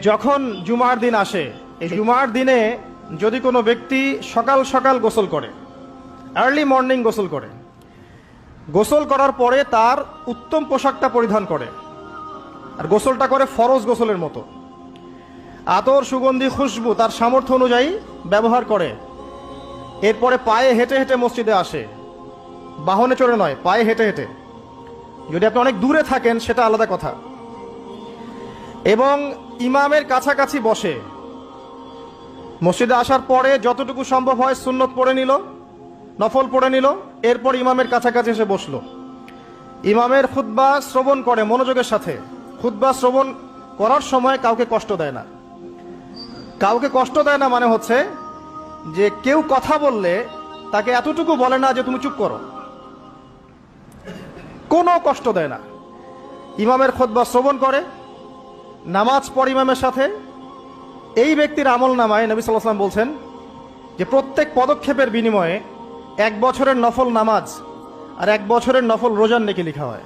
যখন জুমার দিন আসে, এই জুমার দিনে যদি কোনো ব্যক্তি সকাল সকাল গোসল করে, আর্লি মর্নিং গোসল করে, গোসল করার পরে তার উত্তম পোশাকটা পরিধান করে, আর গোসলটা করে ফরজ গোসলের মতো, আতর সুগন্ধি খুশবু তার সামর্থ্য অনুযায়ী ব্যবহার করে, এরপরে পায়ে হেঁটে হেঁটে মসজিদে আসে, বাহনে চড়ে নয়, পায়ে হেঁটে হেঁটে। যদি আপনি অনেক দূরে থাকেন সেটা আলাদা কথা। এবং ইমামের কাছাকাছি বসে, মসজিদে আসার পরে যতটুকু সম্ভব হয় সুন্নত পড়ে নিল, নফল পড়ে নিল, এরপর ইমামের কাছাকাছি এসে বসলো। ইমামের খুতবা শ্রবণ করে মনোযোগের সাথে। খুতবা শ্রবণ করার সময় কাউকে কষ্ট দেয় না। কাউকে কষ্ট দেয় না মানে হচ্ছে যে কেউ কথা বললে তাকে এতটুকু বলে না যে তুমি চুপ করো, কোনো কষ্ট দেয় না। ইমামের খুতবা শ্রবণ করে, নামাজ পড়ে ইমামের সাথে। এই ব্যক্তির আমল নামায় নবী সাল্লাল্লাহু আলাইহি ওয়াসাল্লাম বলছেন যে প্রত্যেক পদক্ষেপের বিনিময়ে 1 বছরের নফল নামাজ আর 1 বছরের নফল রোজার নেকি লেখা হয়।